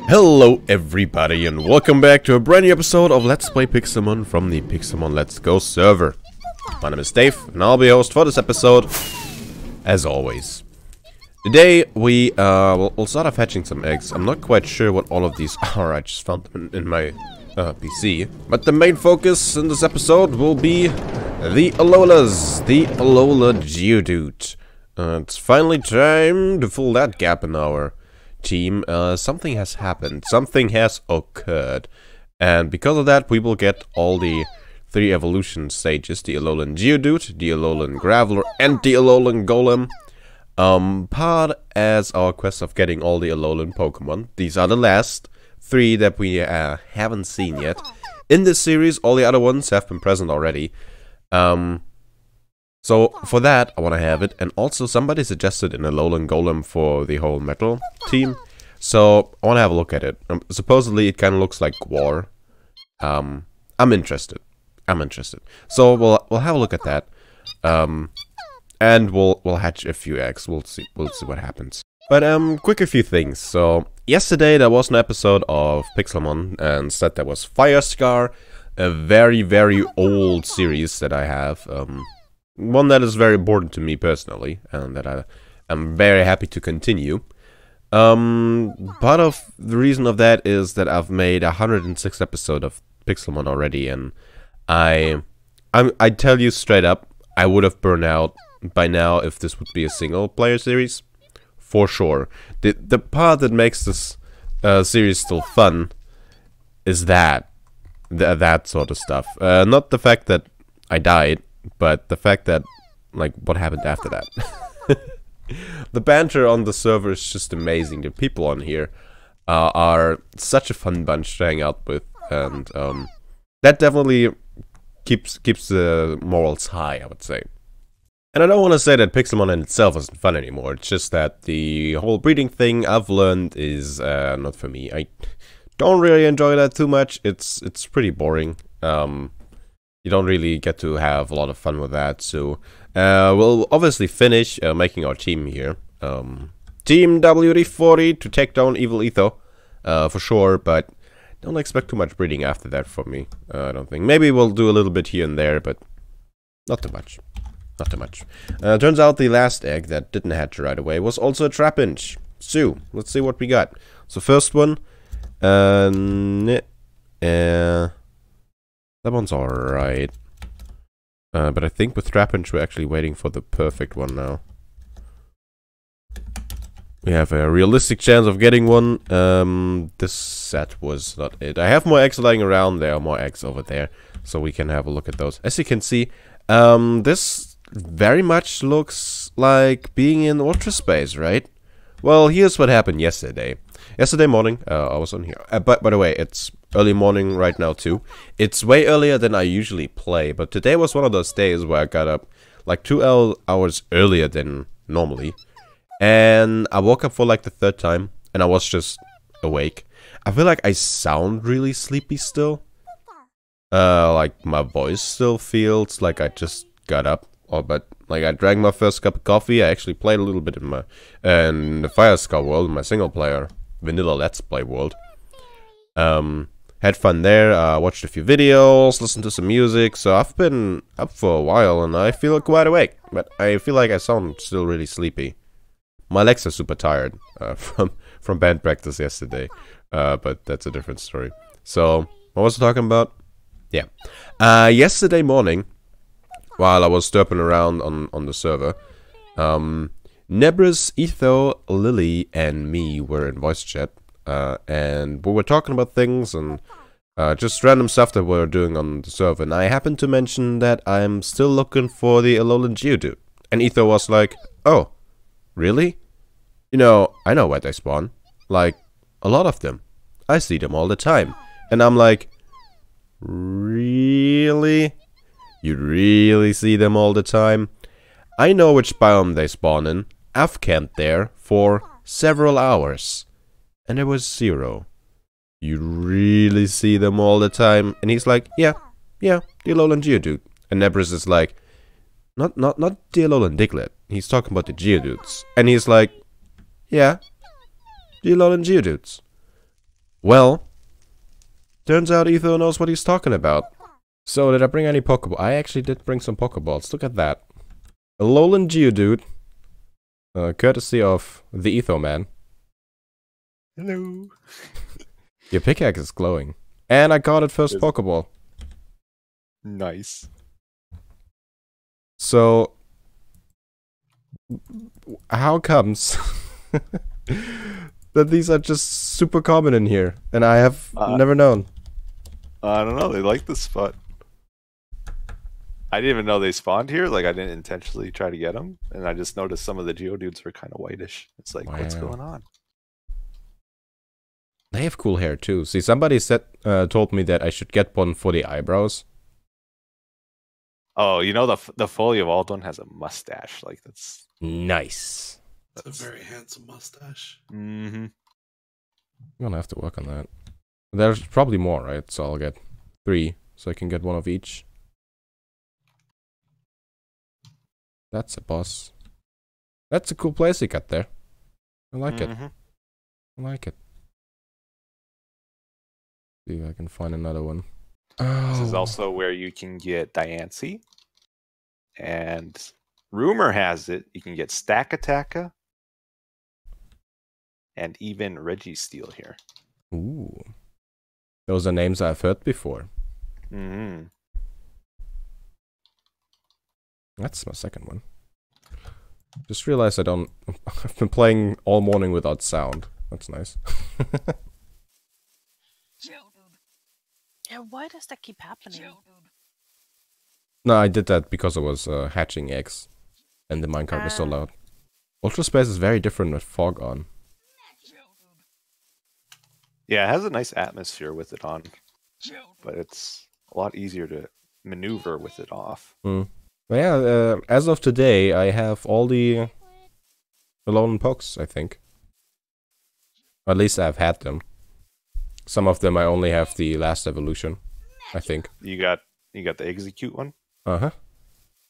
Hello everybody and welcome back to a brand new episode of Let's Play Pixelmon from the Pixelmon Let's Go server. My name is Dave and I'll be your host for this episode, as always. Today we'll start off hatching some eggs. I'm not quite sure what all of these are, I just found them in my PC. But the main focus in this episode will be the Alolas, the Alola Geodude. It's finally time to fill that gap in our team. Something has happened, something has occurred, and because of that we will get all the 3 evolution stages: the Lowland Geodude, the Lowland Graveler, and the Lowland Golem, part as our quest of getting all the Alolan Pokemon. These are the last 3 that we haven't seen yet in this series. All the other ones have been present already. So for that, I want to have it. And also somebody suggested in a Lowland Golem for the whole metal team. So I want to have a look at it. Supposedly it kind of looks like War. I'm interested. So we'll have a look at that. And we'll hatch a few eggs. We'll see what happens. But quick a few things. So yesterday there was an episode of Pixelmon, and instead there was Fire Scar, a very old series that I have. One that is very important to me personally, and that I am very happy to continue. Part of the reason of that is that I've made 106 episodes of Pixelmon already, and I tell you straight up, I would have burned out by now if this would be a single player series, for sure. The part that makes this series still fun is that sort of stuff. Not the fact that I died, but the fact that, like, what happened after that. The banter on the server is just amazing. The people on here are such a fun bunch to hang out with, and that definitely keeps the morals high, I would say. And I don't want to say that Pixelmon in itself isn't fun anymore. It's just that the whole breeding thing I've learned is not for me. I don't really enjoy that too much. It's pretty boring. You don't really get to have a lot of fun with that, so we'll obviously finish making our team here. Team WD-40 to take down Evil Etho, for sure, but don't expect too much breeding after that from me, I don't think. Maybe we'll do a little bit here and there, but not too much. Not too much. Turns out the last egg that didn't hatch right away was also a Trapinch. So, let's see what we got. So first one, that one's alright. But I think with Trapinch we're actually waiting for the perfect one now. We have a realistic chance of getting one. This set was not it. I have more eggs lying around. There are more eggs over there, so we can have a look at those. As you can see, this very much looks like being in Ultra Space, right? Well, here's what happened yesterday. Yesterday morning, I was on here. But by the way, it's early morning right now too. It's way earlier than I usually play, but today was one of those days where I got up like 2 hours earlier than normally. And I woke up for like the 3rd time, and I was just awake. I feel like I sound really sleepy still. Like my voice still feels like I just got up. But like I drank my first cup of coffee. I actually played a little bit in the Fire Scar world, in my single player vanilla Let's Play world. Had fun there. Watched a few videos, listened to some music. So I've been up for a while, and I feel quite awake. But I feel like I sound still really sleepy. My legs are super tired from band practice yesterday. But that's a different story. So what was I talking about? Yeah. Yesterday morning, while I was derping around on the server, Nebris, Etho, Lily, and me were in voice chat, and we were talking about things and just random stuff that we're doing on the server, and I happened to mention that I'm still looking for the Lowland Geodude, and Etho was like, "Oh, really? You know, I know where they spawn. Like, a lot of them. I see them all the time." And I'm like, "Really? You really see them all the time? I know which biome they spawn in. I've camped there for several hours, and there was 0. You really see them all the time?" And he's like, yeah, the Lowland Geodude. And Nebris is like, not the Lowland Diglett. He's talking about the Geodudes. And he's like, yeah, the Lowland Geodudes. Well, turns out Etho knows what he's talking about. So, did I bring any Pokeballs? I actually did bring some Pokeballs. Look at that. A Lowland Geodude. Courtesy of the Etho man. Hello. Your pickaxe is glowing. And I got it first Pokeball. Nice. So, how comes that these are just super common in here, and I have never known? I don't know. They like this spot. I didn't even know they spawned here. Like, I didn't intentionally try to get them, and I just noticed some of the Geodudes were kind of whitish. It's like, what's going on? They have cool hair too. See, somebody told me that I should get one for the eyebrows. Oh, you know, the Foley of Aldon has a mustache. Like, that's nice. That's a very handsome mustache. Mm-hmm. I'm gonna have to work on that. There's probably more, right? So I'll get 3, so I can get one of each. That's a boss. That's a cool place you got there. I like it. I like it. See if I can find another one. This is also where you can get Diancie. And rumor has it you can get Stackataka and even Registeel here. Ooh. Those are names I've heard before. That's my second one. Just realized I've been playing all morning without sound. That's nice. Yeah, why does that keep happening? No, I did that because I was hatching eggs. And the minecart was so loud. Ultra Space is very different with fog on. Yeah, it has a nice atmosphere with it on. But it's a lot easier to maneuver with it off. But yeah, as of today, I have all the Lowland Pokes, I think. Or at least I've had them. Some of them I only have the last evolution, I think. You got the Execute one? Uh-huh.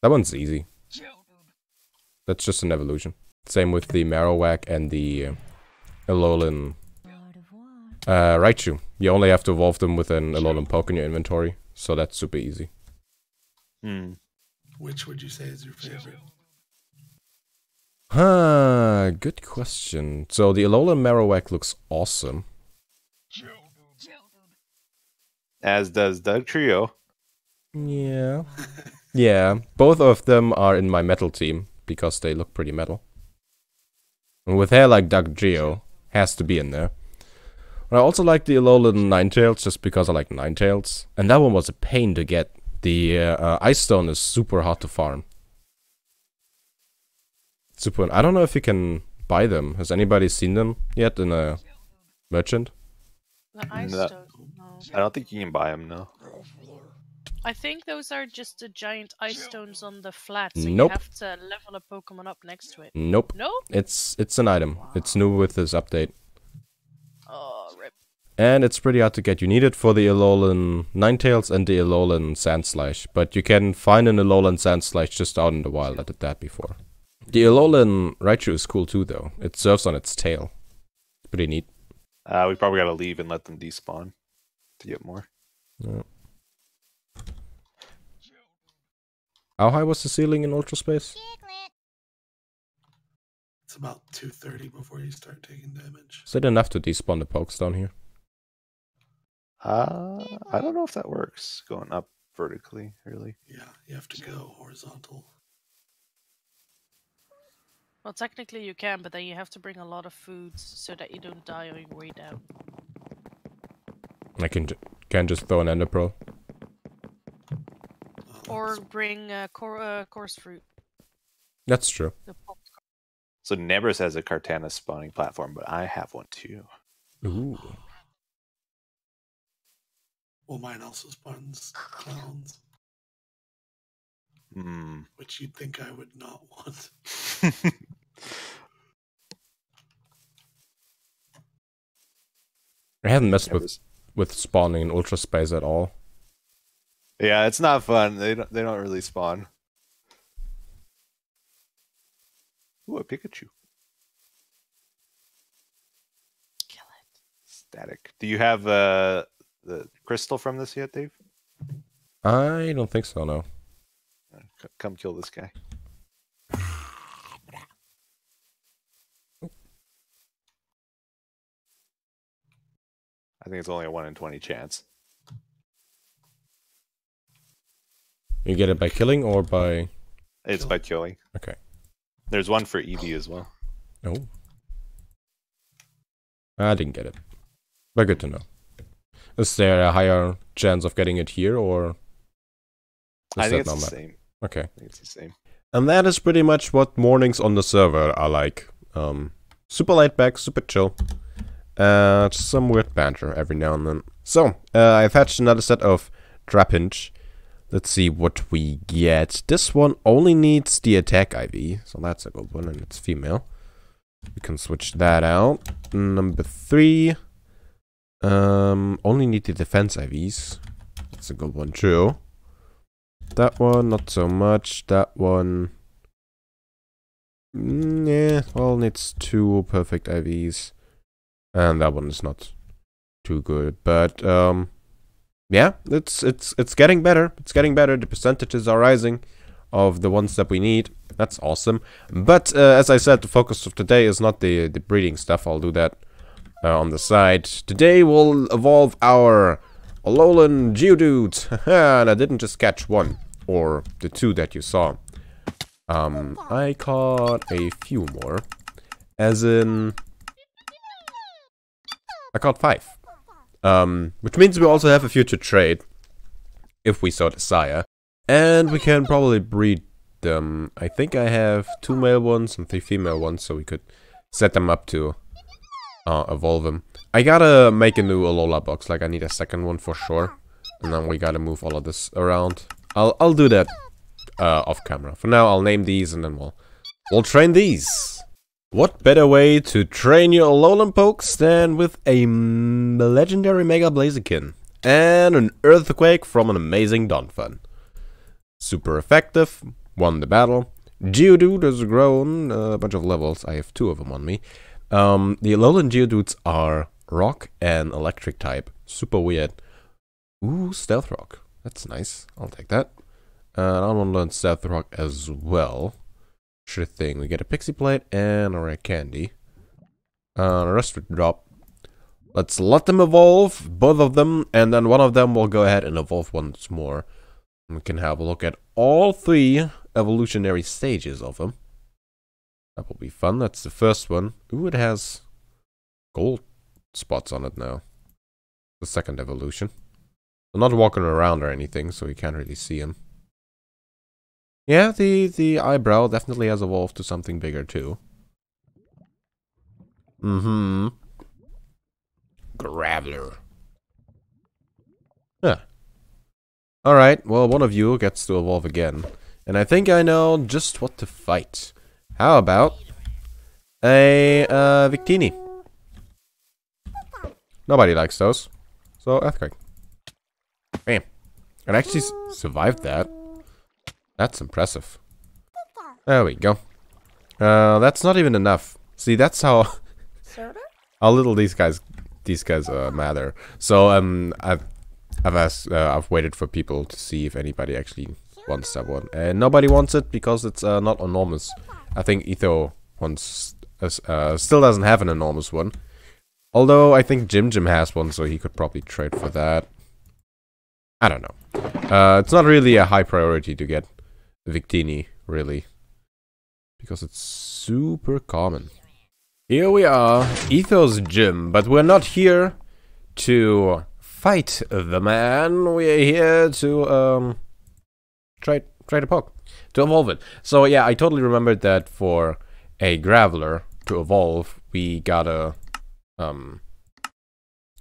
That one's easy. That's just an evolution. Same with the Marowak and the Alolan Raichu. You only have to evolve them with an Alolan Poke in your inventory, so that's super easy. Which would you say is your favorite? Good question. So the Alolan Marowak looks awesome. As does Doug Trio. Yeah. Yeah, both of them are in my metal team, because they look pretty metal. And with hair like Doug Geo, has to be in there. But I also like the Alolan Ninetales, just because I like Ninetales. And that one was a pain to get. The Ice Stone is super hard to farm. I don't know if you can buy them. Has anybody seen them yet in a merchant? The Ice Stone, no. I don't think you can buy them, no. I think those are just the giant ice stones on the flat, so Nope. you have to level a Pokemon up next to it. Nope. No? It's an item. Wow. It's new with this update. Oh, rip. And it's pretty hard to get. You need it for the Alolan Ninetales and the Alolan Sandslash. But you can find an Alolan Sandslash just out in the wild. I did that before. The Alolan Raichu is cool too, though. It surfs on its tail. Pretty neat. We probably gotta leave and let them despawn to get more. Yeah. How high was the ceiling in Ultra Space? It's about 230 before you start taking damage. Is it enough to despawn the pokes down here? I don't know if that works. Going up vertically, really. Yeah, you have to go horizontal. Well, technically you can, but then you have to bring a lot of foods so that you don't die on your way down. I can just throw an Ender Pearl. Or bring coarse fruit. That's true. So Nebris has a Kartana spawning platform, but I have one too. Ooh. Well, mine also spawns clowns. Which you'd think I would not want. I haven't messed with spawning in Ultra Space at all. Yeah, it's not fun. They don't really spawn. Ooh, a Pikachu. Kill it. Static. Do you have the crystal from this yet, Dave? I don't think so, no. Come kill this guy. I think it's only a 1 in 20 chance. You get it by killing or by... It's by killing. Okay. There's one for Eevee as well. Oh. I didn't get it. But good to know. Is there a higher chance of getting it here, or... I think it's the same. Okay. I think it's the same. And that is pretty much what mornings on the server are like. Super laid back, super chill. Just some weird banter every now and then. So, I've hatched another set of Trapinch. Let's see what we get. This one only needs the attack IV, so that's a good one, and it's female. We can switch that out. Number 3. Only need the defense IVs. That's a good one too. That one, not so much. That one... yeah, well, needs 2 perfect IVs. And that one is not too good, but yeah, it's getting better. It's getting better. The percentages are rising of the ones that we need. That's awesome. But as I said, the focus of today is not the breeding stuff. I'll do that on the side. Today we'll evolve our Lowland Geodude. And I didn't just catch one or the 2 that you saw. I caught a few more, as in. I caught 5. Which means we also have a future trade, if we so desire. And we can probably breed them. I think I have 2 male ones and 3 female ones, so we could set them up to evolve them. I gotta make a new Alola box, like I need a second one for sure. And then we gotta move all of this around. I'll do that off camera. For now, I'll name these and then we'll train these. What better way to train your Alolan pokes than with a legendary Mega Blaziken and an Earthquake from an amazing Donphan. Super effective, won the battle. Geodude has grown a bunch of levels. I have 2 of them on me. The Lowland Geodudes are rock and electric type. Super weird. Ooh, Stealth Rock. That's nice. I'll take that. I want to learn Stealth Rock as well. Sure thing. We get a Pixie Plate and a rare candy. The rest would drop. Let's let them evolve, both of them, and then one of them will go ahead and evolve once more. We can have a look at all 3 evolutionary stages of them. That will be fun. That's the first one. Ooh, it has gold spots on it now. The second evolution. They're not walking around or anything, so you can't really see them. Yeah, the eyebrow definitely has evolved to something bigger too. Graveler. Huh. Alright, well, one of you gets to evolve again. And I think I know just what to fight. How about a Victini? Nobody likes those. So, Earthquake. Bam. And actually survived that. That's impressive. There we go. That's not even enough. See, that's how little these guys matter. So I've waited for people to see if anybody actually wants that one, and nobody wants it because it's not enormous. I think Etho still doesn't have an enormous one. Although I think Jim has one, so he could probably trade for that. I don't know. It's not really a high priority to get Victini, really, because it's super common. Here we are, Etho's gym, but we're not here to fight the man. We're here to try to poke, to evolve it. So yeah, I totally remembered that for a Graveler to evolve, we gotta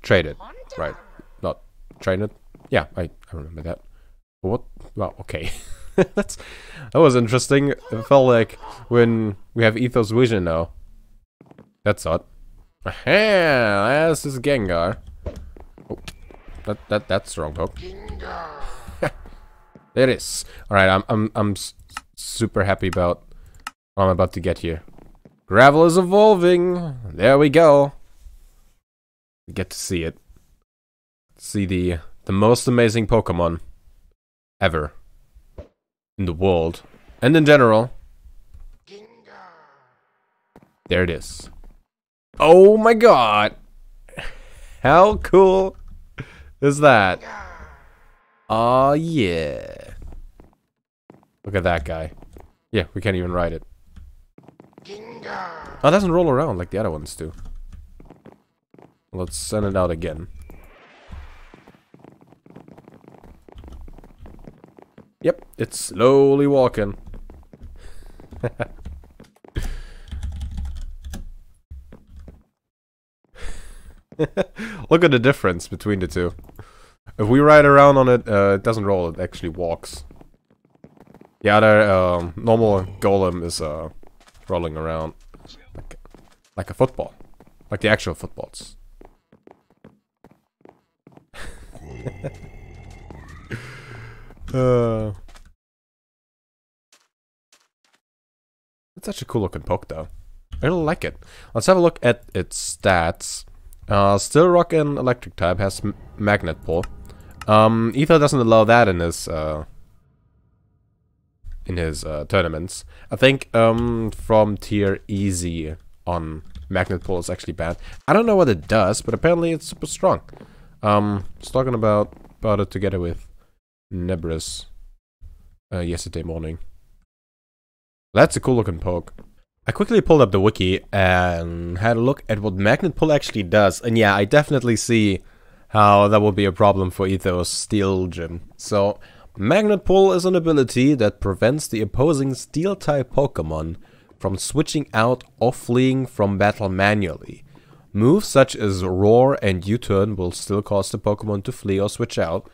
trade it, right? Not train it. Yeah, I remember that. What? Well, okay. that was interesting. It felt like when we have Ethos Vision now. That's odd. This is Gengar. Oh, that's the wrong poke. There it is. All right, I'm super happy about what I'm about to get here. Gravel is evolving. There we go. We get to see it. See the most amazing Pokemon ever in the world and in general. There it is. Oh my god! How cool is that? Oh yeah. Look at that guy. Yeah, we can't even ride it. Oh, it doesn't roll around like the other ones do. Let's send it out again. Yep, it's slowly walking. Look at the difference between the two. If we ride around on it, it doesn't roll, it actually walks. The other normal golem is rolling around like a football. Like the actual footballs. It's such a cool looking poke though. I really like it. Let's have a look at its stats. Still rock and electric type, has magnet pull. Ether doesn't allow that in his tournaments. I think from tier easy on, magnet pull is actually bad. I don't know what it does, but apparently it's super strong. I was talking about it together with Nebris yesterday morning. That's a cool looking poke. I quickly pulled up the wiki and had a look at what magnet pull actually does, and yeah, I definitely see how that would be a problem for Ether's Steel Gym. So, magnet pull is an ability that prevents the opposing Steel-type Pokemon from switching out or fleeing from battle manually. Moves such as Roar and U-turn will still cause the Pokemon to flee or switch out.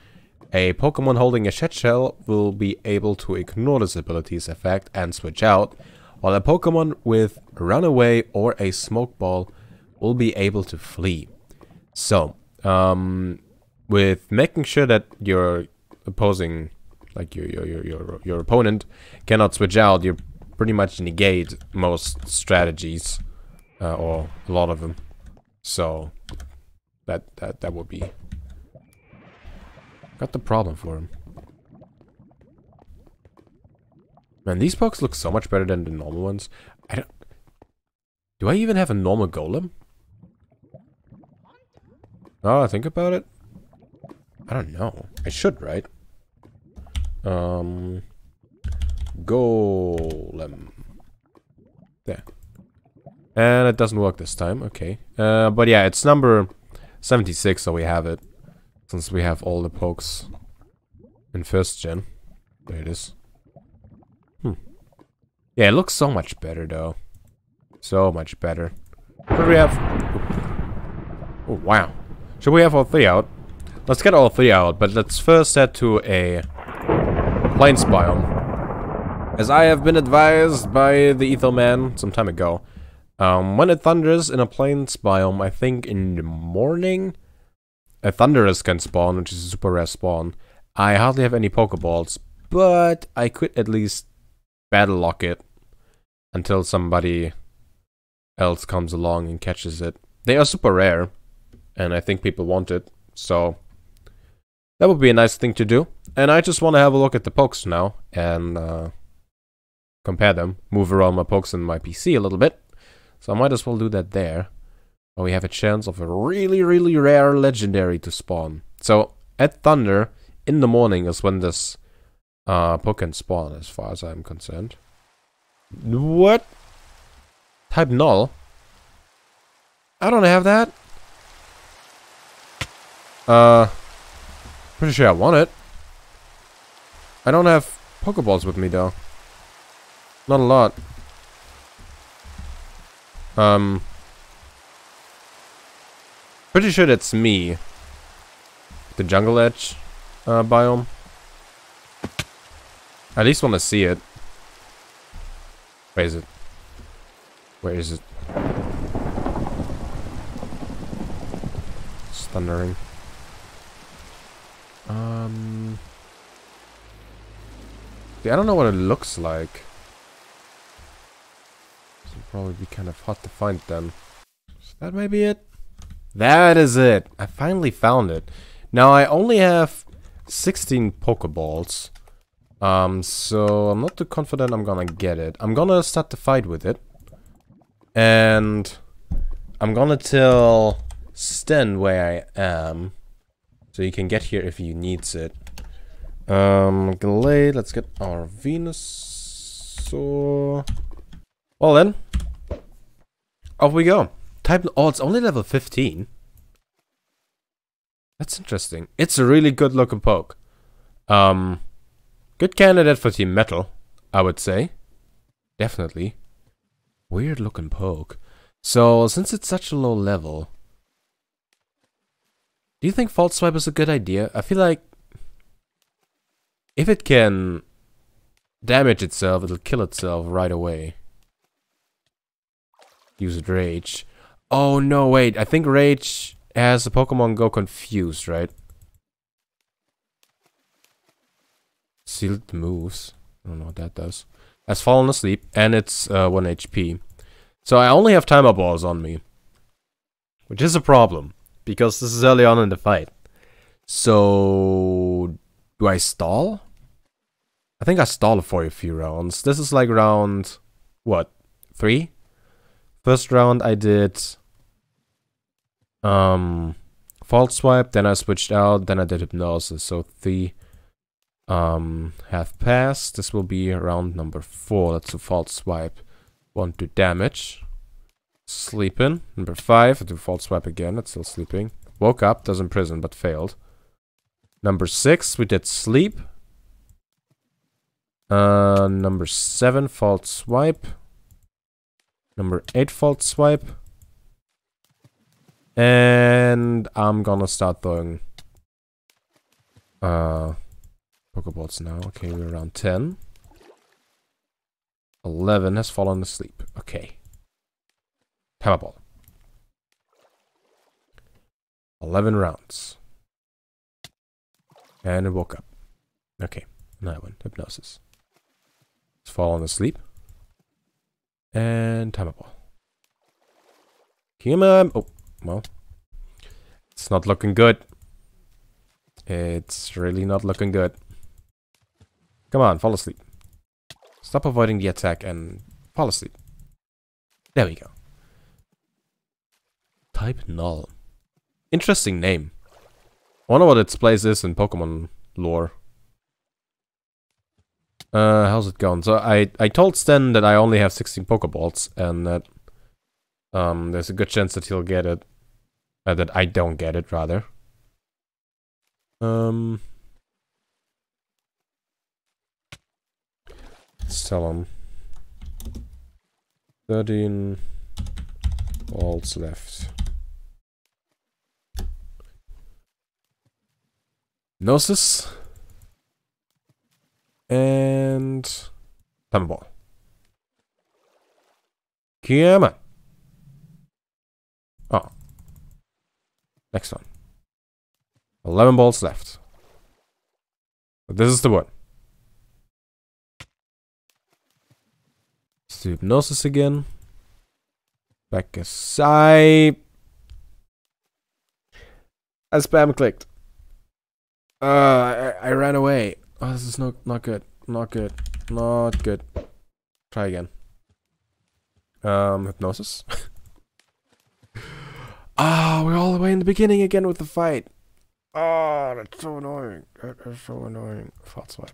A Pokemon holding a Shed Shell will be able to ignore this ability's effect and switch out, while a Pokemon with Runaway or a Smoke Ball will be able to flee. So, with making sure that your opposing, like your opponent, cannot switch out, you pretty much negate most strategies, or a lot of them. So, that would be got the problem for him. Man, these pokes look so much better than the normal ones. Do I even have a normal golem? Oh, I think about it. I don't know. I should, right? Golem. There. And it doesn't work this time. Okay. But yeah, it's number 76, so we have it. Since we have all the pokes in first gen. There it is. Yeah, it looks so much better though. So much better. Should we have... Oh, wow. Should we have all three out? Let's get all three out, but let's first head to a plains biome. As I have been advised by the Ether Man some time ago, when it thunders in a plains biome, I think in the morning, a Thunderous can spawn, which is a super rare spawn. I hardly have any Pokeballs, but I could at least battle lock it until somebody else comes along and catches it. They are super rare, and I think people want it, so that would be a nice thing to do. And I just want to have a look at the pokes now and compare them, move around my pokes in my PC a little bit. So I might as well do that there. But we have a chance of a really, really rare legendary to spawn. So at Thunder, in the morning is when this poke can spawn, as far as I'm concerned. What? Type null? I don't have that. Pretty sure I want it. I don't have Pokeballs with me though. Not a lot. Pretty sure that's me. The Jungle Edge biome. I at least want to see it. Where is it? Where is it? It's thundering. Yeah, I don't know what it looks like. This will probably be kind of hard to find then. So that may be it. That is it. I finally found it. Now I only have 16 Pokeballs. So I'm not too confident I'm gonna get it. I'm gonna start the fight with it. And I'm gonna tell Sten where I am. So he can get here if he needs it. Glade, let's get our Venusaur. Well then. Off we go. Type, oh, it's only level 15. That's interesting. It's a really good looking poke. Good candidate for Team Metal, I would say. Definitely. Weird looking poke. So, since it's such a low level, do you think False Swipe is a good idea? I feel like if it can damage itself, it'll kill itself right away. Use Rage. Oh no, wait. I think Rage has the Pokemon go confused, right? Sealed moves. I don't know what that does. Has fallen asleep, and it's 1 HP. So I only have Timer Balls on me. Which is a problem, because this is early on in the fight. So do I stall? I think I stall for a few rounds. This is like round, what, 3? First round I did False Swipe, then I switched out, then I did Hypnosis. So 3 have passed. This will be round number 4. That's a False Swipe. 1 to damage. Sleeping. Number 5, I do False Swipe again. It's still sleeping. Woke up, does imprison, but failed. Number 6, we did Sleep. Number 7, False Swipe. Number 8, False Swipe. And I'm gonna start throwing Pokeballs now. Okay, we're around 10. 11 has fallen asleep. Okay. Timer Ball. 11 rounds. And it woke up. Okay, another one. Hypnosis. It's fallen asleep. And Timer Ball. Come on. Oh, well. It's not looking good. It's really not looking good. Come on, fall asleep. Stop avoiding the attack and fall asleep. There we go. Type Null. Interesting name. I wonder what its place is in Pokemon lore. How's it going? So I told Sten that I only have 16 Pokeballs and that there's a good chance that he'll get it. That I don't get it, rather. Let's tell him. 13 balls left. Gnosis. And Timer Ball. Come on. Oh. Next one. 11 balls left. But this is the one. Let's do Hypnosis again. Back aside. I spam clicked. I ran away. Oh, this is not good. Not good. Not good. Try again. Hypnosis. Ah, we're all the way in the beginning again with the fight. Oh, that's so annoying. That is so annoying. False Swipe.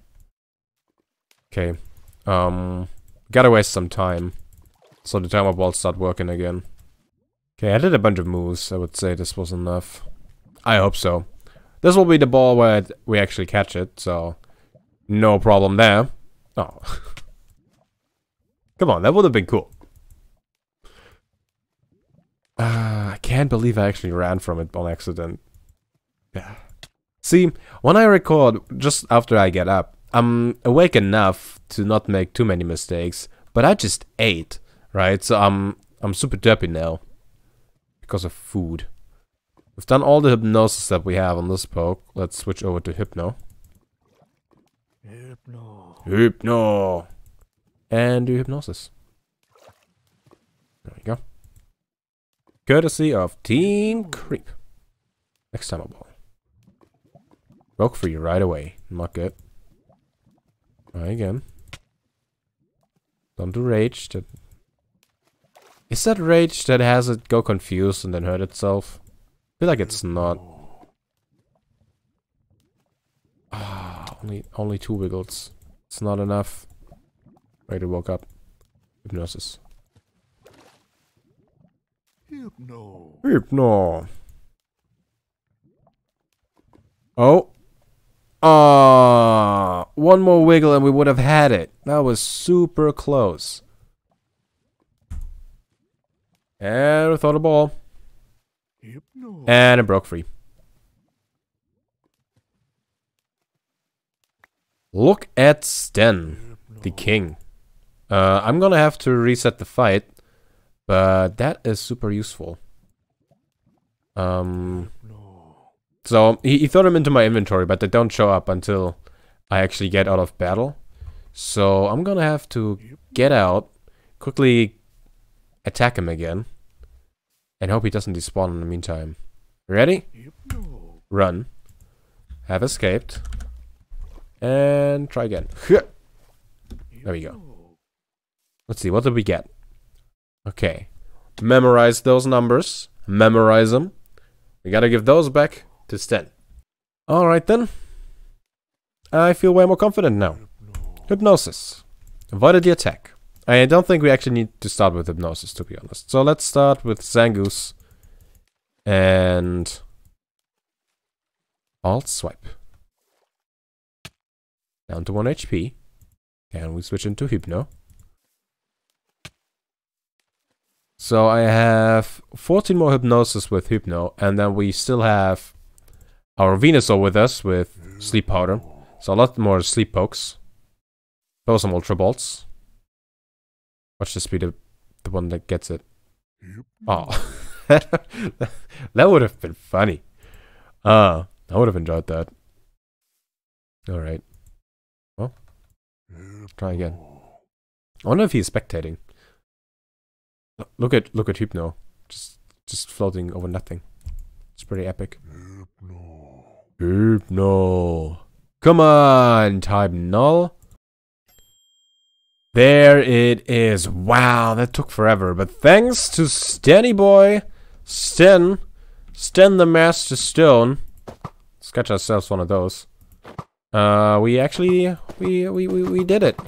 Okay. Gotta waste some time. So the Timer Balls start working again. Okay, I did a bunch of moves. I would say this was enough. I hope so. This will be the ball where we actually catch it, so no problem there. Oh. Come on, that would have been cool. I can't believe I actually ran from it on accident. Yeah. See, when I record just after I get up, I'm awake enough to not make too many mistakes, but I just ate, right? So I'm super derpy now because of food. We've done all the Hypnosis that we have on this poke. Let's switch over to Hypno. Hypno. And do Hypnosis. There we go. Courtesy of Team Creep. Next time a ball. Broke free right away. Not good. Try again. Don't do rage. Is that rage that has it go confused and then hurt itself? I feel like it's not. Ah, only 2 wiggles. It's not enough. Right, it woke up. Hypnosis. Hypno. Oh. Ah, 1 more wiggle and we would have had it. That was super close. And we throw the ball. And it broke free. Look at Sten, the king. I'm gonna have to reset the fight, but that is super useful. So he threw them into my inventory, but they don't show up until I actually get out of battle. So I'm gonna have to get out, quickly attack him again, and hope he doesn't despawn in the meantime. Ready? Run. Have escaped. And try again. There we go. Let's see, what did we get? Okay. Memorize those numbers. Memorize them. We gotta give those back to Sten. Alright then. I feel way more confident now. Hypnosis. Avoided the attack. I don't think we actually need to start with Hypnosis, to be honest. So let's start with Zangoose. And Alt Swipe. Down to 1 HP. And we switch into Hypno. So I have 14 more Hypnosis with Hypno. And then we still have our Venusaur with us with Sleep Powder. So a lot more Sleep Pokes. Throw some Ultra Bolts. Watch this be the one that gets it. Oh. That would have been funny. I would have enjoyed that. Alright. Well. Try again. I wonder if he's spectating. Look at Hypno. Just floating over nothing. It's pretty epic. Hypno. Come on, type null. There it is. Wow, that took forever. But thanks to Stenny Boy, Sten the Master Stone. Let's catch ourselves one of those. We actually we did it.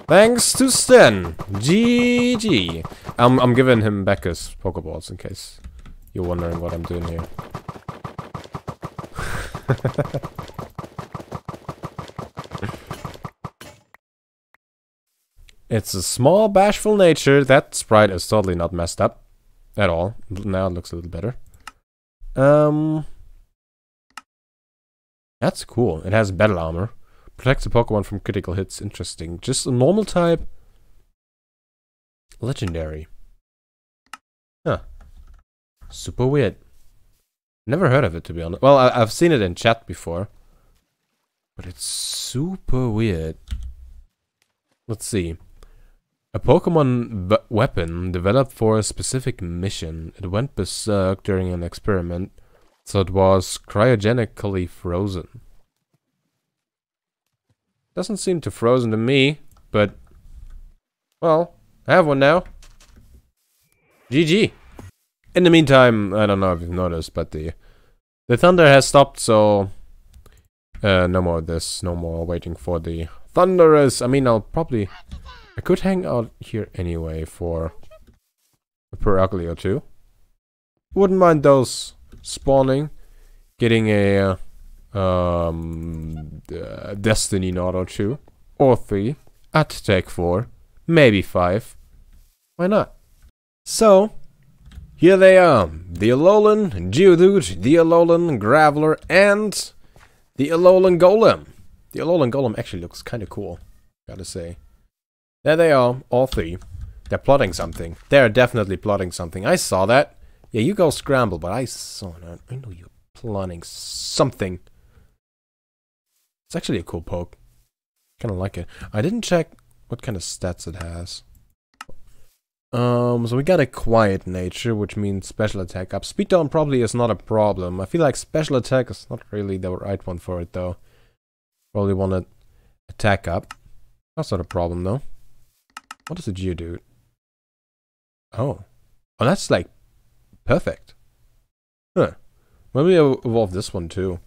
Thanks to Sten. GG. I'm giving him back his Pokeballs in case you're wondering what I'm doing here. It's a small, bashful nature. That sprite is totally not messed up. At all. Now it looks a little better. That's cool. It has battle armor. Protects the Pokemon from critical hits. Interesting. Just a normal type. Legendary. Huh. Super weird. Never heard of it, to be honest. Well, I've seen it in chat before. But it's super weird. Let's see. A Pokemon weapon developed for a specific mission. It went berserk during an experiment, so it was cryogenically frozen. Doesn't seem too frozen to me, but... well, I have one now. GG. In the meantime, I don't know if you've noticed, but the thunder has stopped, so... no more of this. No more waiting for the thunderous. I mean, I could hang out here anyway for a Perugly or two. Wouldn't mind those spawning. Getting a Destiny Knot or 2. Or 3. At Tech 4. Maybe 5. Why not? So, here they are. The Lowland Geodude, the Alolan Graveler, and the Lowland Golem. The Lowland Golem actually looks kind of cool, gotta say. There they are, all 3. They're plotting something. They're definitely plotting something. I saw that. Yeah, you go scramble, but I saw that. I know you're plotting something. It's actually a cool poke. Kinda like it. I didn't check what kind of stats it has. So we got a quiet nature, which means special attack up. Speed down probably is not a problem. I feel like special attack is not really the right one for it though. Probably want to attack up. That's not a problem though. What is a Geodude? Oh. Oh, that's like perfect. Huh. Maybe I'll evolve this one too.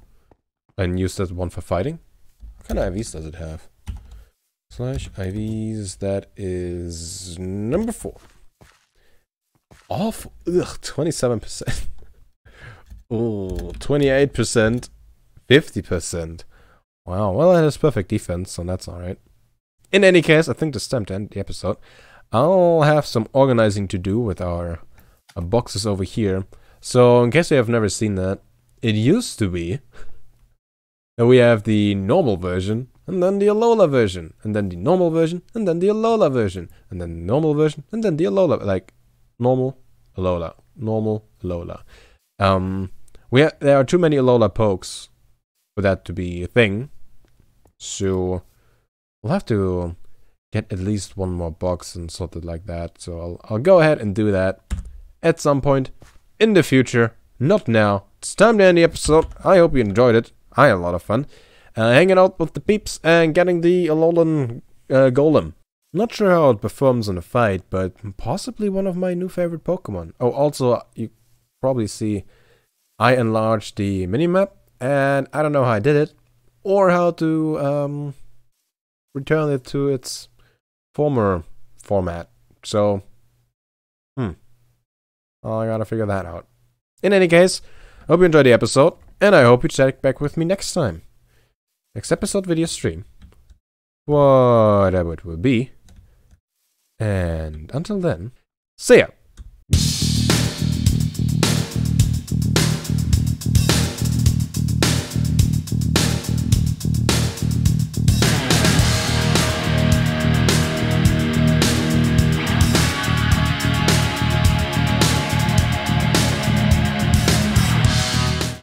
And use that one for fighting. What kind of IVs does it have? Slash IVs, that is number 4. Off, 27%. Oh, 28%, 50%. Wow, well, that is perfect defense, so that's alright. In any case, I think it's time to end the episode. I'll have some organizing to do with our boxes over here. So, in case you have never seen that, it used to be that we have the normal version, and then the Alola version, and then the normal version, and then the Alola version, and then the normal version, and then the Alola, like, normal, Alola, normal, Alola. There are too many Alola pokes for that to be a thing, so we'll have to get at least one more box and sort it like that, so I'll go ahead and do that at some point in the future, not now. It's time to end the episode. I hope you enjoyed it. I had a lot of fun. Hanging out with the peeps and getting the Lowland Golem. Not sure how it performs in a fight, but possibly one of my new favorite Pokemon. Oh, also, you probably see I enlarged the minimap, and I don't know how I did it, or how to return it to its former format. So, I gotta figure that out. In any case, hope you enjoyed the episode, and I hope you check back with me next time. Next episode, video stream. Whatever it will be. And until then, see ya!